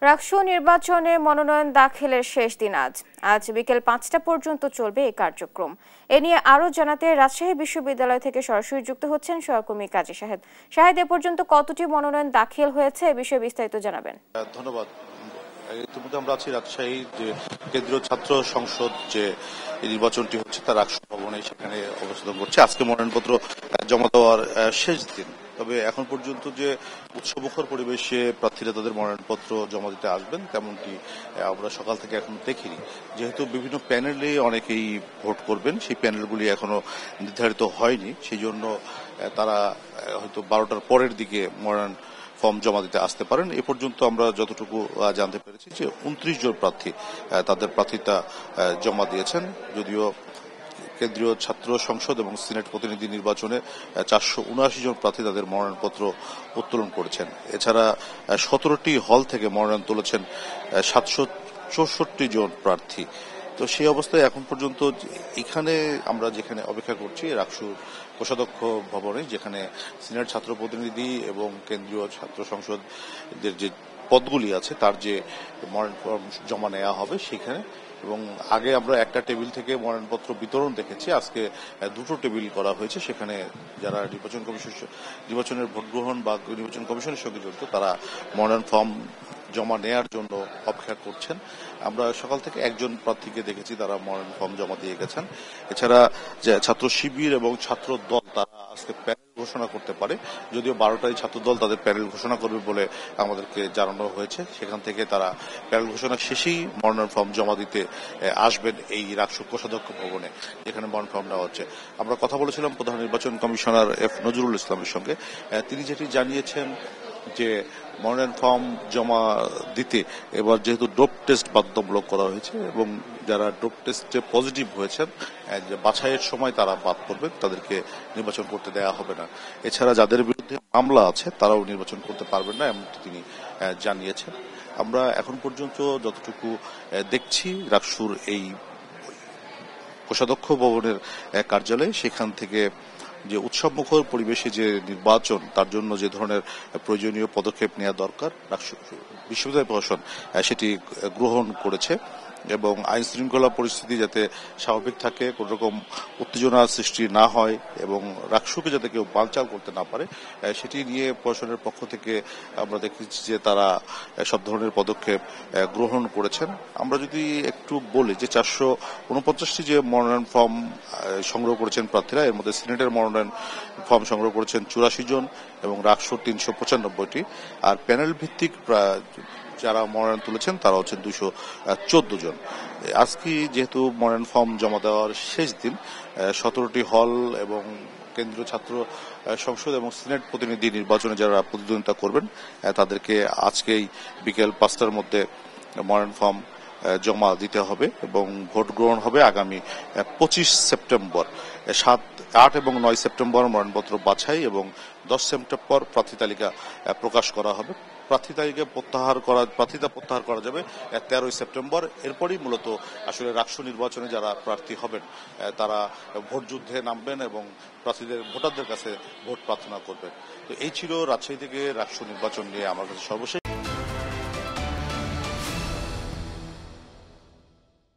রাকসু নির্বাচনে মনোনয়ন দাখিলের শেষ দিন আজ বিকেল ৫টা পর্যন্ত চলবে এই কার্যক্রম। এ নিয়ে আরো জানাতে রাজশাহী বিশ্ববিদ্যালয় থেকে সরাসরি যুক্ত হচ্ছেন সহকর্মী কাজী শাহেদ। শাহেদ, এ পর্যন্ত কতটি মনোনয়ন দাখিল হয়েছে, এ বিষয়ে বিস্তারিত জানাবেন। ধন্যবাদ। ইতিমধ্যে আমরা আছি রাজশাহী যে কেন্দ্রীয় ছাত্র সংসদ যে নির্বাচনটি হচ্ছে তার রাকসু ভবনে, সেখানে অবস্থান করছে। আজকে মনোনয়নপত্র জমা দেওয়ার শেষ দিন। তবে এখন পর্যন্ত যে উৎসবমুখর পরিবেশে প্রার্থীরা তাদের মনোনয়নপত্র জমা দিতে আসবেন তেমনটি আমরা সকাল থেকে এখন দেখিনি। যেহেতু বিভিন্ন প্যানেলে অনেকেই ভোট করবেন, সেই প্যানেলগুলি এখনো নির্ধারিত হয়নি, সেই জন্য তারা হয়তো 12টার পরের দিকে মনোনয়ন ফর্ম জমা দিতে আসতে পারেন। এ পর্যন্ত আমরা যতটুকু জানতে পেরেছি যে 29 জন প্রার্থী তাদের প্রার্থিতা জমা দিয়েছেন। যদিও কেন্দ্রীয় ছাত্র সংসদ এবং সিনেট প্রতিনিধি নির্বাচনে 479 জন প্রার্থী তাদের মনোনয়নপত্র উত্তোলন করেছেন। এছাড়া 17টি হল থেকে মনোনয়ন তুলেছেন 764 জন প্রার্থী। তো সেই অবস্থায় এখন পর্যন্ত এখানে আমরা যেখানে অপেক্ষা করছি রাকসু কোষাধ্যক্ষ ভবনে, যেখানে সিনিয়র ছাত্র প্রতিনিধি এবং কেন্দ্রীয় ছাত্র সংসদের যে পদগুলি আছে তার যে মনোনয়ন ফর্ম জমা নেওয়া হবে সেখানে। এবং আগে আমরা একটা টেবিল থেকে মনোনয়নপত্র বিতরণ দেখেছি, আজকে দুটো টেবিল করা হয়েছে। সেখানে যারা নির্বাচনের ভোট গ্রহণ বা নির্বাচন কমিশনের সঙ্গে জড়িত তারা মনোনয়ন ফর্ম জমা নেয়ার জন্য অপেক্ষা করছেন। আমরা সকাল থেকে একজন প্রার্থীকে দেখেছি, তারা মনোনয়ন ফর্ম জমা দিয়ে গেছেন। এছাড়া যে ছাত্র শিবির এবং ছাত্র দল তারা আজকে প্যানেল ঘোষণা করতে পারে, যদিও 12টায় ছাত্র দল তাদের প্যানেল ঘোষণা করবে বলে আমাদেরকে জানানো হয়েছে। সেখান থেকে তারা প্যানেল ঘোষণা শেষেই মনোনয়ন ফর্ম জমা দিতে আসবেন এই রাকসু কোষাধ্যক্ষ ভবনে, যেখানে মনোনয়ন ফর্ম নেওয়া হচ্ছে। আমরা কথা বলেছিলাম প্রধান নির্বাচন কমিশনার এফ নজরুল ইসলামের সঙ্গে। তিনি যেটি জানিয়েছেন যে মনোনয়ন ফর্ম জমা দিতে এবার যেহেতু ডোপ টেস্ট বাধ্যতামূলক করা হয়েছে এবং যারা ডোপ টেস্টে পজিটিভ হয়েছেন যে বাছাইয়ের সময় তারা বাদ পড়বেন, তাদেরকে নির্বাচন করতে দেওয়া হবে না। এছাড়া যাদের বিরুদ্ধে মামলা আছে তারাও নির্বাচন করতে পারবেন না, এমনটি তিনি জানিয়েছেন। আমরা এখন পর্যন্ত যতটুকু দেখছি রাকসুর এই কোষাধ্যক্ষ ভবনের কার্যালয়ে, সেখান থেকে যে উৎসবমুখর পরিবেশে যে নির্বাচন তার জন্য যে ধরনের প্রয়োজনীয় পদক্ষেপ নেওয়া দরকার বিশ্ববিদ্যালয় প্রশাসন সেটি গ্রহণ করেছে। এবং আইন শৃঙ্খলা পরিস্থিতি যাতে স্বাভাবিক থাকে, কোন রকম উত্তেজনা সৃষ্টি না হয় এবং রাকসুকে যাতে কেউ বানচাল করতে না পারে, সেটি নিয়ে প্রশাসনের পক্ষ থেকে আমরা দেখেছি যে তারা সব ধরনের পদক্ষেপ গ্রহণ করেছেন। আমরা যদি একটু বলি যে 449টি যে মনোনয়ন ফর্ম সংগ্রহ করেছেন প্রার্থীরা, এর মধ্যে সিনেটের মনোনয়ন ফর্ম সংগ্রহ করেছেন 84 জন এবং রাকসুর 395টি, আর প্যানেল ভিত্তিক যারা মনোনয়ন তুলেছেন তারা হচ্ছেন 214 জন। আজকে যেহেতু মনোনয়ন ফর্ম জমা দেওয়ার শেষ দিন, 17টি হল এবং কেন্দ্রীয় ছাত্র সংসদ এবং সিনেট প্রতিনিধি নির্বাচনে যারা প্রতিদ্বন্দ্বিতা করবেন তাদেরকে আজকেই বিকেল 5টার মধ্যে মনোনয়ন ফর্ম জমা দিতে হবে এবং ভোট গ্রহণ হবে আগামী 25 সেপ্টেম্বর। 7, 8 এবং 9 সেপ্টেম্বর মনোনয়নপত্র বাছাই এবং 10 সেপ্টেম্বর প্রার্থী তালিকা প্রকাশ করা হবে। প্রার্থিতা প্রত্যাহার করা যাবে 13 সেপ্টেম্বর। এরপরই মূলত আসলে রাকসু নির্বাচনে যারা প্রার্থী হবেন তারা ভোট যুদ্ধে নামবেন এবং ভোটারদের কাছে ভোট প্রার্থনা করবেন। তো এই ছিল রাজশাহী থেকে রাকসু নির্বাচন নিয়ে আমার কাছে সর্বশেষ